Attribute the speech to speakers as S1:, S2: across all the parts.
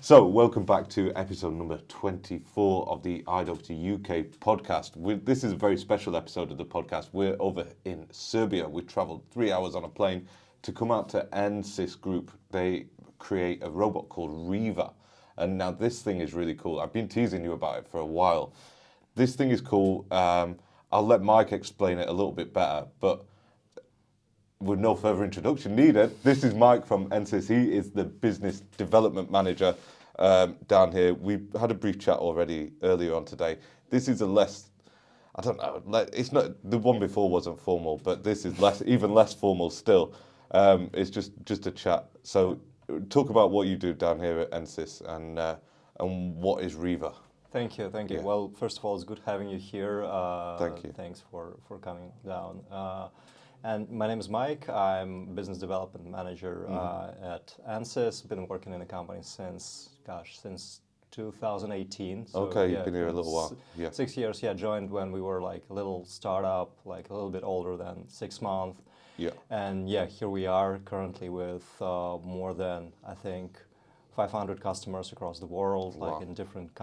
S1: So, welcome back to episode number 24 of the IWT UK podcast. This is a very special episode of the podcast. We're over in Serbia. We travelled 3 hours on a plane to come out to NSYS Group. They create a robot called Riva. And now this thing is really cool. I've been teasing you about it for a while. This thing is cool. I'll let Mike explain it a little bit better, but with no further introduction needed, this is Mike from NSYS. He is the business development manager down here. We had a brief chat already earlier on today. This is it's not, the one before wasn't formal, but this is even less formal still. It's just a chat. So talk about what you do down here at NSYS and what is Riva.
S2: Thank you.
S1: Yeah.
S2: Well, first of all, it's good having you here.
S1: Thank you.
S2: Thanks for coming down. And my name is Mike. I'm business development manager at NSYS. Been working in the company since 2018. So,
S1: okay, you've been here a little while. Yeah.
S2: 6 years. Yeah, joined when we were like a little startup, like a little bit older than 6 months.
S1: Yeah.
S2: And yeah, here we are currently with more than, I think, 500 customers across the world,
S1: Wow.
S2: like in different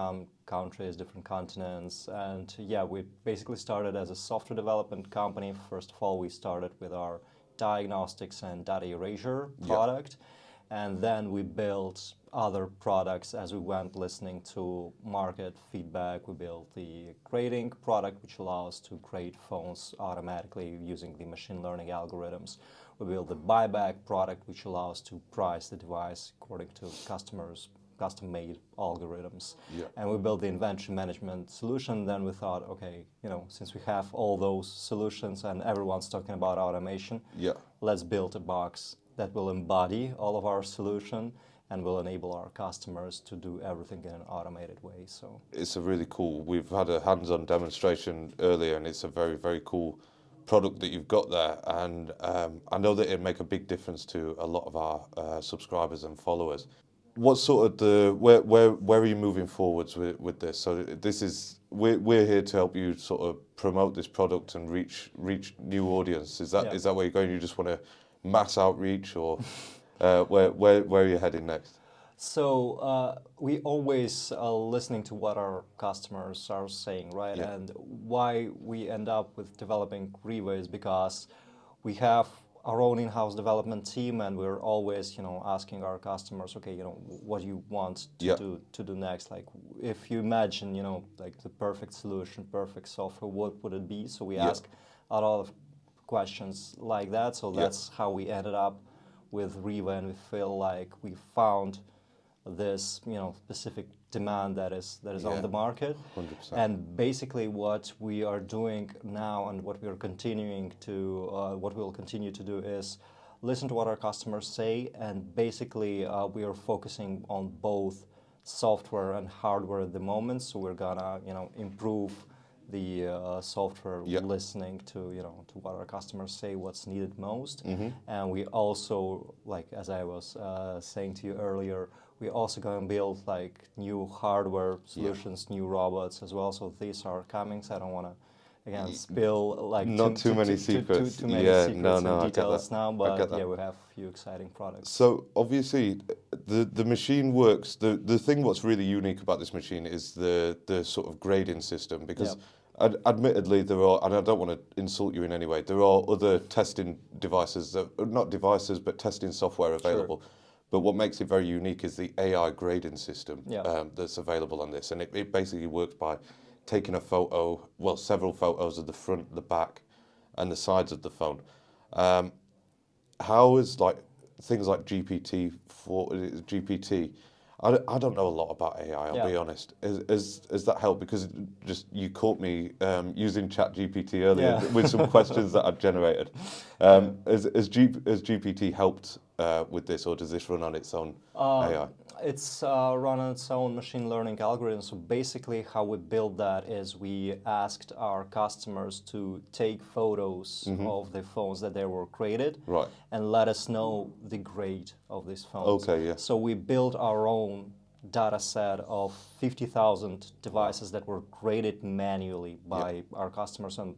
S2: countries, different continents. And yeah, we basically started as a software development company. First of all, we started with our diagnostics and data erasure product. And then we built other products as we went, listening to market feedback. We built the grading product, which allows to grade phones automatically using the machine learning algorithms. We built the buyback product, which allows to price the device according to customers' custom-made algorithms.
S1: Yeah.
S2: And we built the inventory management solution. Then we thought, okay, since we have all those solutions and everyone's talking about automation, let's build a box that will embody all of our solution and will enable our customers to do everything in an automated way. So
S1: it's a really cool. We've had a hands-on demonstration earlier, and it's a very, very cool product that you've got there, and I know that it'd make a big difference to a lot of our subscribers and followers. What sort of where are you moving forwards with this? So this is we're here to help you sort of promote this product and reach new audience. Is that where you're going? You just want to mass outreach, or where are you heading next?
S2: So we always are listening to what our customers are saying, right?
S1: Yeah.
S2: And why we end up with developing Riva is because we have our own in-house development team, and we're always, asking our customers, okay, what do you want to do next? Like, if you imagine, like the perfect solution, perfect software, what would it be? So we ask a lot of questions like that. So that's how we ended up with Riva, and we feel like we found this specific demand that is on the market.
S1: 100%.
S2: And basically what we are doing now and what we are continuing to what we'll continue to do is listen to what our customers say, and basically we are focusing on both software and hardware at the moment. So we're gonna improve the software, listening to to what our customers say, what's needed most. And we also, like as I was saying to you earlier, we also going to build like new hardware solutions, new robots as well. So these are coming. So I don't want to again spill like
S1: not too many secrets.
S2: Too many secrets and details now, but
S1: we
S2: have a few exciting products.
S1: So obviously the machine works. The thing what's really unique about this machine is the sort of grading system, because admittedly there are, and I don't want to insult you in any way, there are other testing devices, not devices, but testing software available. Sure. But what makes it very unique is the AI grading system that's available on this. And it basically works by taking a photo, well, several photos of the front, the back, and the sides of the phone. How is like things like GPT, I don't know a lot about AI, I'll be honest. Has that helped? Because you caught me using ChatGPT earlier with some questions that I'd generated. Has GPT helped with this, or does this run on its own AI?
S2: It's run on its own machine learning algorithm. So basically how we build that is we asked our customers to take photos of the phones that they were created and let us know the grade of these phones.
S1: Okay, yeah.
S2: So we built our own data set of 50,000 devices that were graded manually by our customers, on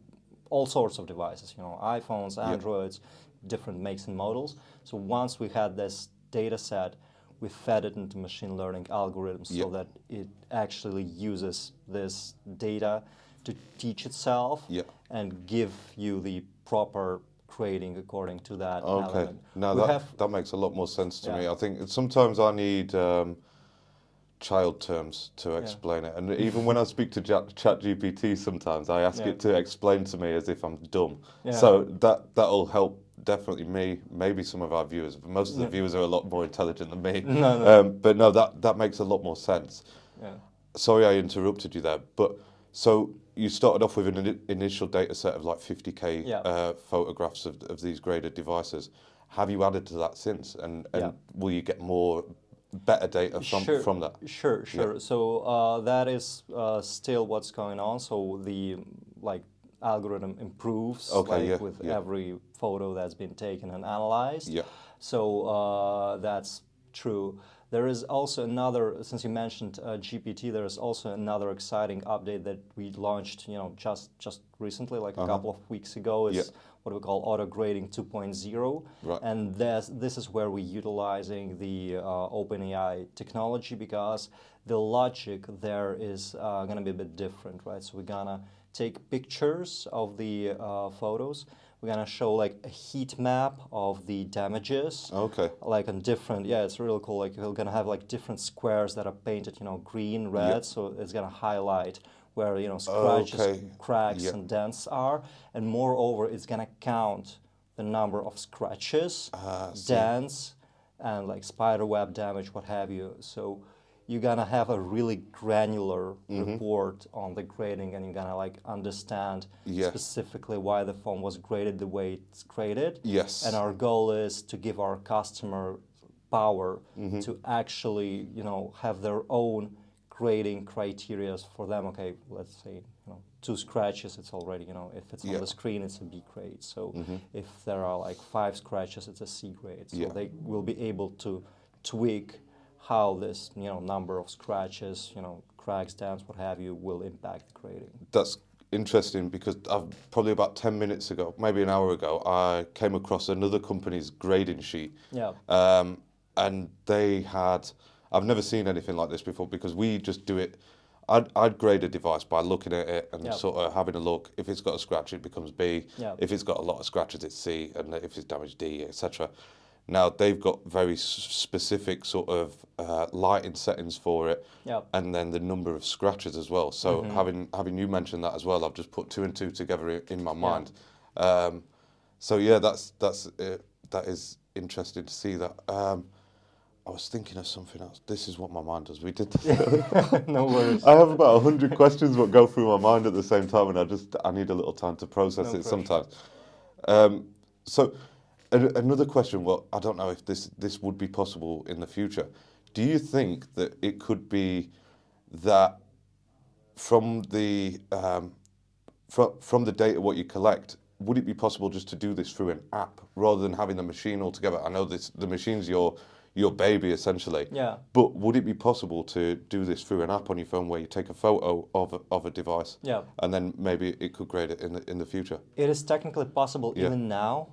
S2: all sorts of devices, iPhones, Androids, different makes and models. So once we had this data set, we fed it into machine learning algorithms so that it actually uses this data to teach itself and give you the proper grading according to that element.
S1: Now that makes a lot more sense to me. I think sometimes I need child terms to explain it, and even when I speak to ChatGPT, sometimes I ask it to explain to me as if I'm dumb. So that'll help definitely me, maybe some of our viewers. Most of the viewers are a lot more intelligent than me. But no, that makes a lot more sense. Sorry I interrupted you there, but so you started off with an initial data set of like 50K photographs of these graded devices. Have you added to that since? And will you get more better data from that?
S2: Sure. So that is still what's going on. So the algorithm improves with every photo that's been taken and analyzed. So that's true. There is also another, since you mentioned GPT, there is also another exciting update that we launched, just recently, like a couple of weeks ago. Is what we call auto grading 2.0, and this is where we're utilizing the OpenAI technology, because the logic there is going to be a bit different, right? So we're gonna take pictures of the photos. We're gonna show like a heat map of the damages. Like on different, it's really cool. Like we're gonna have like different squares that are painted, green, red. So it's gonna highlight where scratches, cracks, and dents are, and moreover, it's gonna count the number of scratches, dents, and like spider web damage, what have you. So you're gonna have a really granular report on the grading, and you're gonna like understand specifically why the phone was graded the way it's graded. And our goal is to give our customer power to actually, have their own grading criteria for them. Okay, let's say 2 scratches, it's already, if it's on the screen, it's a B grade. So if there are like 5 scratches, it's a C grade. So they will be able to tweak how this number of scratches, cracks, dents, what have you, will impact the grading.
S1: That's interesting, because probably about 10 minutes ago, maybe an hour ago, I came across another company's grading sheet. And they had, I've never seen anything like this before, because we just do it. I'd grade a device by looking at it and sort of having a look. If it's got a scratch, it becomes B. If it's got a lot of scratches, it's C, and if it's damaged, D, etc. Now they've got very specific sort of lighting settings for it, and then the number of scratches as well. So having you mentioned that as well, I've just put 2 and 2 together in my mind. So yeah, that is interesting to see that. I was thinking of something else. This is what my mind does. We did this.
S2: No worries.
S1: I have about 100 questions that go through my mind at the same time, and I need a little time to process it sometimes. So another question. Well, I don't know if this would be possible in the future. Do you think that it could be that from the data what you collect, would it be possible just to do this through an app rather than having the machine altogether? I know the machine's your baby essentially. But would it be possible to do this through an app on your phone where you take a photo of a device and then maybe it could grade it in the future?
S2: It is technically possible even now.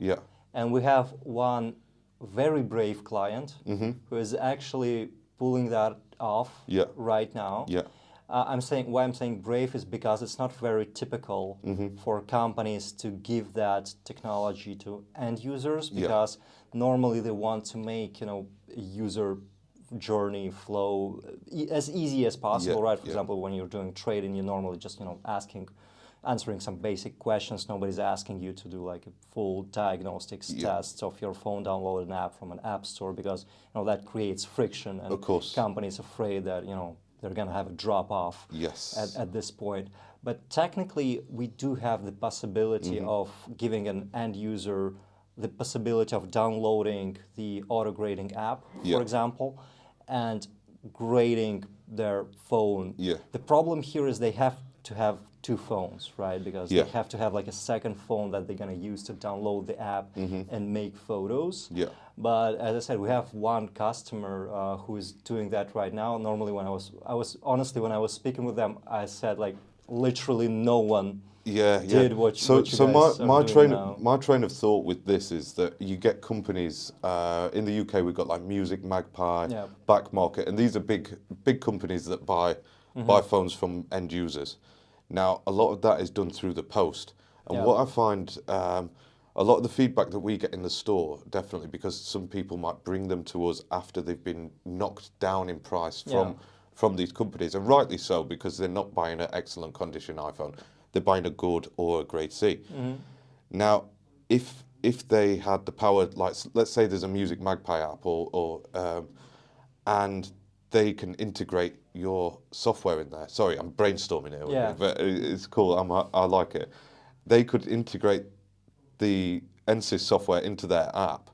S2: And we have one very brave client who is actually pulling that off right now. Why I'm saying brave is because it's not very typical for companies to give that technology to end users, because normally they want to make a user journey flow as easy as possible, right? For example, when you're doing trading, you're normally just answering some basic questions. Nobody's asking you to do like a full diagnostics test of your phone, download an app from an app store, because that creates friction, and companies afraid that they're going to have a drop-off at this point. But technically, we do have the possibility of giving an end user the possibility of downloading the auto-grading app, for example, and grading their phone. The problem here is they have to have 2 phones, right? Because they have to have like a second phone that they're going to use to download the app and make photos. But as I said, we have one customer who is doing that right now. Normally, when I was honestly, when I was speaking with them, I said like literally no one did what
S1: so
S2: you guys are doing now.
S1: my train of thought with this is that you get companies in the UK. We've got like Music Magpie,
S2: Yeah.
S1: Back Market, and these are big companies that buy phones from end users. Now a lot of that is done through the post, and
S2: Yeah.
S1: what I find. A lot of the feedback that we get in the store, definitely, because some people might bring them to us after they've been knocked down in price from these companies, and rightly so, because they're not buying an excellent condition iPhone, they're buying a good or a grade C. Now, if they had the power, like let's say there's a Music Magpie app, and they can integrate your software in there. Sorry, I'm brainstorming here,
S2: Yeah.
S1: but it's cool. I like it. They could integrate the NSYS software into their app,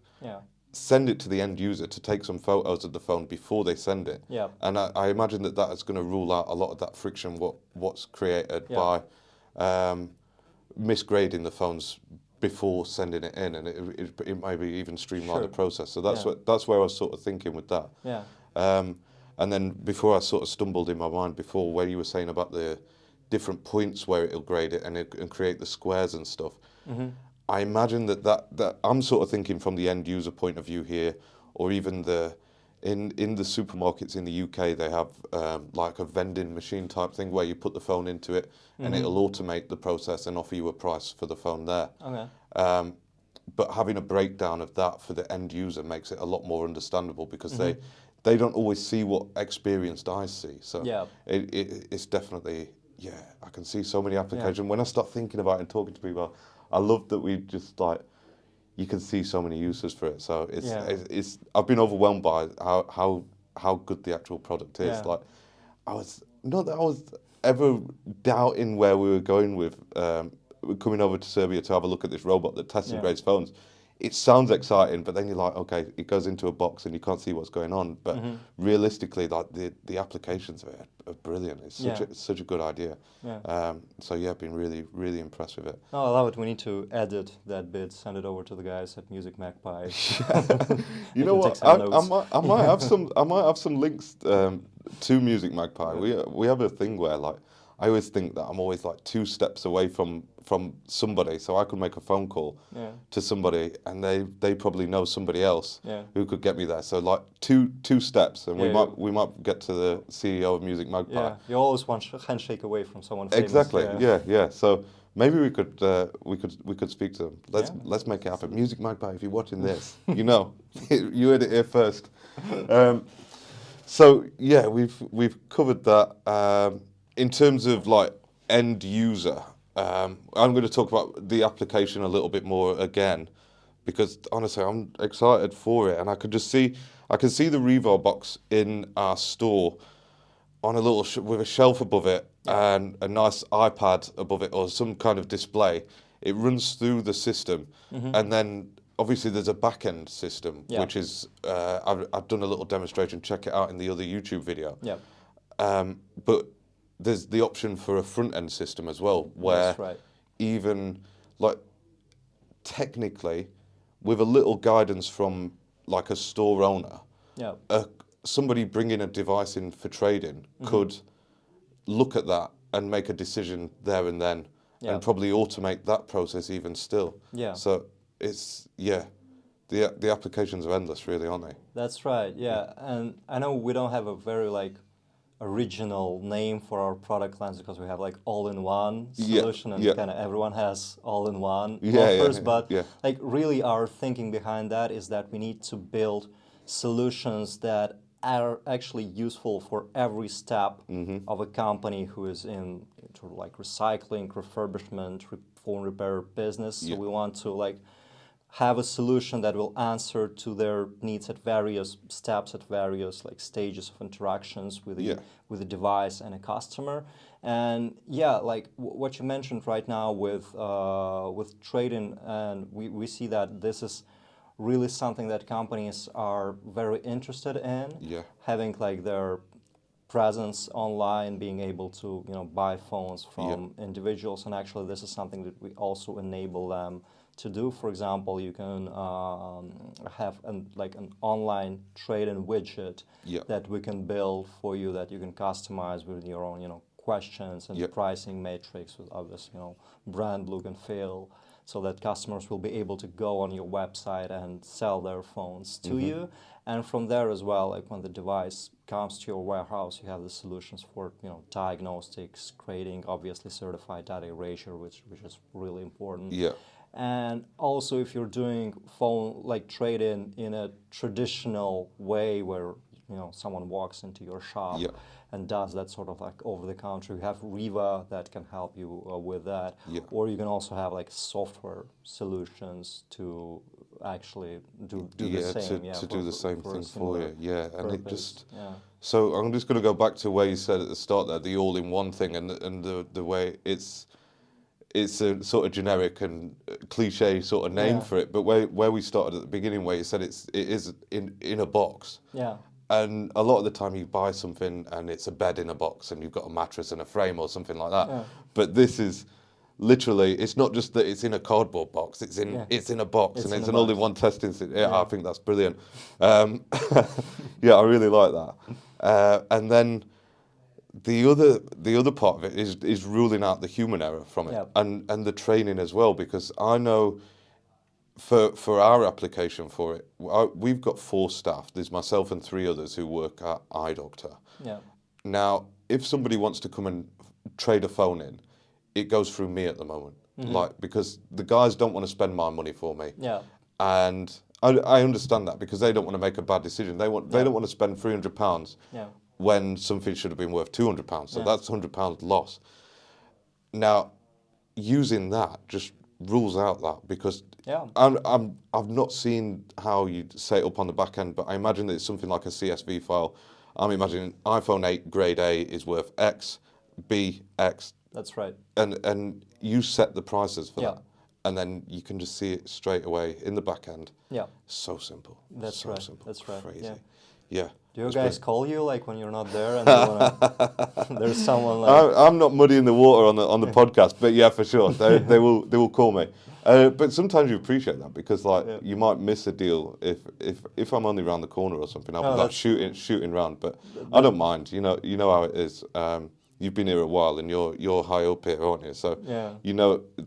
S1: send it to the end user to take some photos of the phone before they send it.
S2: Yeah.
S1: And I imagine that is going to rule out a lot of that friction, what's created by misgrading the phones before sending it in, and it maybe even streamline the process. So that's where I was sort of thinking with that.
S2: Yeah.
S1: And then before I sort of stumbled in my mind before where you were saying about the different points where it'll grade it and create the squares and stuff. I imagine that I'm sort of thinking from the end user point of view here, or even in the supermarkets in the UK, they have like a vending machine type thing where you put the phone into it and it'll automate the process and offer you a price for the phone there.
S2: Okay.
S1: But having a breakdown of that for the end user makes it a lot more understandable, because they don't always see what experienced eyes see. So it's definitely, I can see so many applications. When I start thinking about it and talking to people, I love that we just like, you can see so many uses for it. So it's I've been overwhelmed by how good the actual product is. Like I was not that I was ever doubting where we were going with coming over to Serbia to have a look at this robot that tests and grades phones. It sounds exciting, but then you're like, okay, it goes into a box and you can't see what's going on. But realistically, like the applications of it are brilliant. It's such a good idea. So I've been really impressed with it.
S2: Oh, I love it. We need to edit that bit, send it over to the guys at Music Magpie.
S1: You know what? I might have some links to Music Magpie. We have a thing where like I always think that I'm always like 2 steps away from somebody, so I could make a phone call to somebody, and they probably know somebody else who could get me there. So like two steps, and we might get to the CEO of Music Magpie.
S2: Yeah, you always want a handshake away from someone famous.
S1: Exactly. Yeah. So maybe we could speak to them. Let's make it happen. Music Magpie, if you're watching this, you heard it here first. So yeah, we've covered that. In terms of like end user, I'm going to talk about the application a little bit more again, because honestly I'm excited for it, and I can see the Revo box in our store on a little with a shelf above it and a nice iPad above it or some kind of display. It runs through the system, and then obviously there's a back-end system, which is I've done a little demonstration. Check it out in the other YouTube video. But there's the option for a front-end system as well, where even like technically, with a little guidance from like a store owner, somebody bringing a device in for trading could look at that and make a decision there and then, and probably automate that process even still. So it's the applications are endless, really, aren't they?
S2: That's right. And I know we don't have a very like original name for our product lines, because we have like all-in-one solution, and kind of everyone has all-in-one offers. But like really our thinking behind that is that we need to build solutions that are actually useful for every step of a company who is in sort of like recycling, refurbishment, phone repair business. So we want to like have a solution that will answer to their needs at various steps, at various like stages of interactions with the device and a customer. And like what you mentioned right now with trading, and we see that this is really something that companies are very interested in, having like their presence online, being able to buy phones from individuals, and actually this is something that we also enable them to do. For example, you can have an online trade-in widget that we can build for you, that you can customize with your own questions and
S1: Yep.
S2: pricing matrix with obvious, brand look and feel, so that customers will be able to go on your website and sell their phones to you. And from there as well, like when the device comes to your warehouse, you have the solutions for diagnostics, creating obviously certified data erasure, which is really important.
S1: Yeah.
S2: And also, if you're doing phone like trade-in in a traditional way, where someone walks into your shop
S1: Yeah.
S2: and does that sort of like over-the-counter, you have Riva that can help you with that.
S1: Yeah.
S2: Or you can also have like software solutions to actually do the same.
S1: To do the same thing for you. Yeah, and it just.
S2: Yeah.
S1: So I'm just going to go back to where you said at the start there, the all-in-one thing, and the way it's a sort of generic and cliche sort of name for it, but where we started at the beginning, where you said it is in a box.
S2: Yeah.
S1: And a lot of the time you buy something and it's a bed in a box and you've got a mattress and a frame or something like that.
S2: Yeah.
S1: But this is literally, it's not just that it's in a cardboard box, it's in a box, and it's an all-in-one testing system. Yeah, I think that's brilliant. Yeah, I really like that. And then the other part of it is ruling out the human error from it, and the training as well, because I know for our application for it, we've got 4 staff. There's myself and 3 others who work at iDoctor.
S2: Yeah.
S1: Now, if somebody wants to come and trade a phone in, it goes through me at the moment, because the guys don't want to spend my money for me.
S2: Yeah.
S1: And I understand that, because they don't want to make a bad decision. They don't want to spend £300 when something should have been worth £200. So that's £100 loss. Now, using that just rules out that, because I've not seen how you set it up on the back end, but I imagine that it's something like a CSV file. I'm imagining iPhone 8 grade A is worth X, B, X.
S2: That's right.
S1: And you set the prices for that. And then you can just see it straight away in the back end.
S2: Yeah.
S1: So simple.
S2: That's
S1: so
S2: right.
S1: Simple.
S2: That's right.
S1: Crazy.
S2: Yeah.
S1: Yeah.
S2: Do you guys call you like when you're not there and there's someone like?
S1: I'm not muddying the water on the podcast, but yeah, for sure they will call me. But sometimes you appreciate that, because you might miss a deal if I'm only around the corner or something. I'll be like shooting round, but I don't mind. You know how it is. You've been here a while and you're high up here, aren't you? So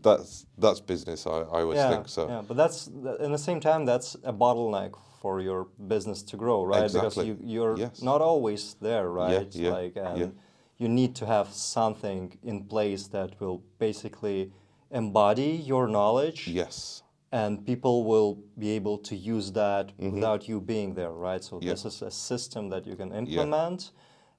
S1: that's business. I always think so.
S2: Yeah, but that's in the same time that's a bottleneck for your business to grow, right?
S1: Exactly.
S2: Because you're not always there, right?
S1: Yeah.
S2: You need to have something in place that will basically embody your knowledge.
S1: Yes.
S2: And people will be able to use that without you being there, right? So this is a system that you can implement,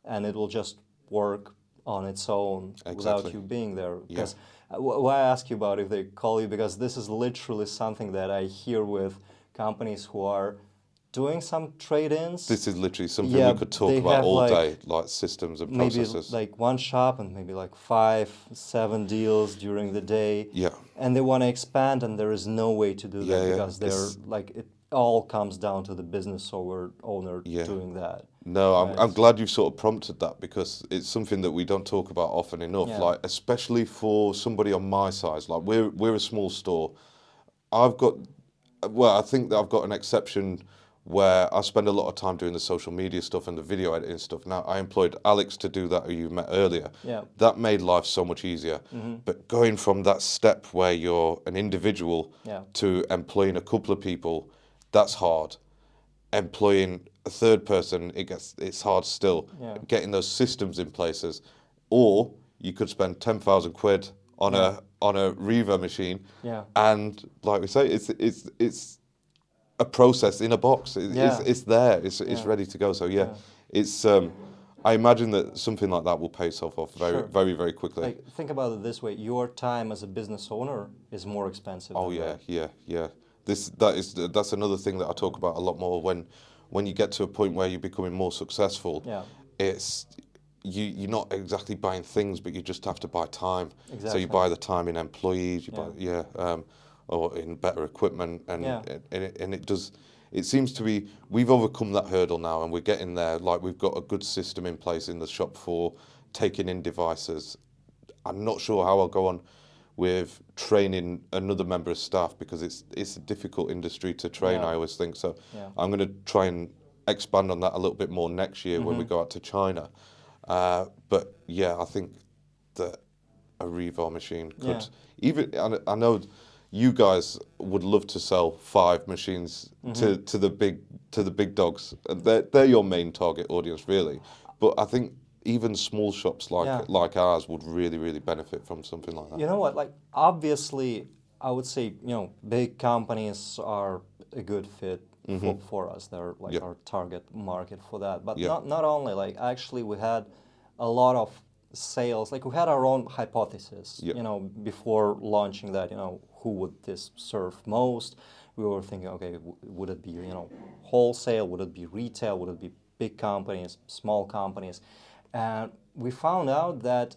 S2: and it will just work on its own without you being there. Because why I ask you about if they call you, because this is literally something that I hear with companies who are doing some trade-ins.
S1: This is literally something we could talk about all day, like systems and processes.
S2: Maybe like one shop and maybe like 5-7 deals during the day.
S1: Yeah.
S2: And they want to expand, and there is no way to do that because they're like, it all comes down to the business owner doing that.
S1: No, I'm glad you've sort of prompted that, because it's something that we don't talk about often enough. Like, especially for somebody on my size, like we're a small store. I think that I've got an exception where I spend a lot of time doing the social media stuff and the video editing stuff. Now, I employed Alex to do that, who you met earlier.
S2: Yeah.
S1: That made life so much easier. But going from that step where you're an individual to employing a couple of people, that's hard. Employing a third person, it's hard still. Getting those systems in places, or you could spend 10,000 quid on a Riva machine, and like we say, it's a process in a box. It's there. It's ready to go. So it's. I imagine that something like that will pay itself off very, very quickly.
S2: Like, think about it this way: your time as a business owner is more expensive.
S1: Oh yeah. That's another thing that I talk about a lot more when you get to a point where you're becoming more successful. It's you're not exactly buying things, but you just have to buy time. So you buy the time in employees, or in better equipment, and it does. It seems to be, we've overcome that hurdle now, and we're getting there. Like, we've got a good system in place in the shop for taking in devices. I'm not sure how I'll go on with training another member of staff, because it's a difficult industry to train, I always think. So I'm going to try and expand on that a little bit more next year when we go out to China. But yeah, I think that a revar machine could
S2: Yeah.
S1: even. I know you guys would love to sell 5 machines to the big dogs. They're your main target audience, really. But I think even small shops like ours would really benefit from something like that.
S2: You know what? Like, obviously, I would say, big companies are a good fit for us. They're like our target market for that. But not only, like, actually, we had a lot of sales. Like, we had our own hypothesis, before launching that, who would this serve most? We were thinking, okay, would it be, wholesale? Would it be retail? Would it be big companies, small companies? And we found out that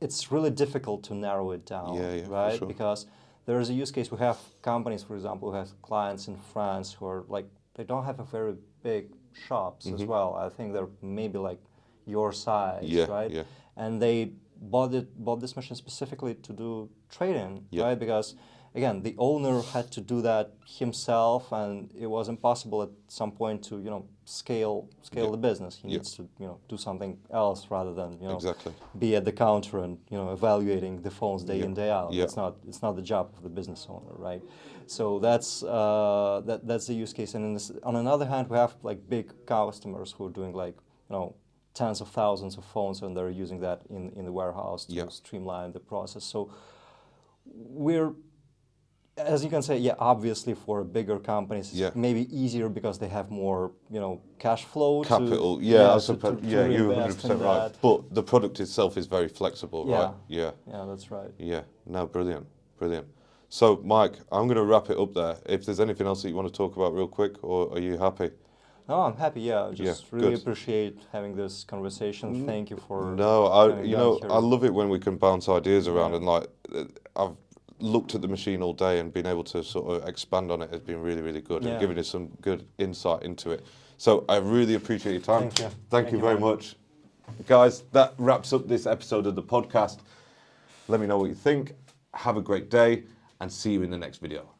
S2: it's really difficult to narrow it down, right?
S1: For sure.
S2: Because there is a use case. We have companies, for example, who have clients in France who are like, they don't have a very big shops as well. I think they're maybe like your size, right?
S1: Yeah.
S2: And they bought this machine specifically to do trade-in, right? Because again, the owner had to do that himself, and it was impossible at some point to scale the business. He needs to do something else rather than be at the counter and evaluating the phones day in, day out. It's not the job of the business owner, right? So that's the use case. And on another hand, we have like big customers who are doing like tens of thousands of phones, and they're using that in the warehouse to streamline the process. So we're, as you can say, obviously for bigger companies, it's maybe easier because they have more, cash flow.
S1: Capital,
S2: I
S1: suppose. You're 100% right. But the product itself is very flexible, right? Yeah,
S2: that's right.
S1: Yeah, no, brilliant. So, Mike, I'm going to wrap it up there. If there's anything else that you want to talk about real quick, or are you happy?
S2: No, I'm happy. Just really appreciate having this conversation. Thank you for.
S1: No, I love it when we can bounce ideas around, and like I've looked at the machine all day and been able to sort of expand on it has been really good and giving us some good insight into it. So I really appreciate your time. Thank you very much. Guys, that wraps up this episode of the podcast. Let me know what you think. Have a great day and see you in the next video.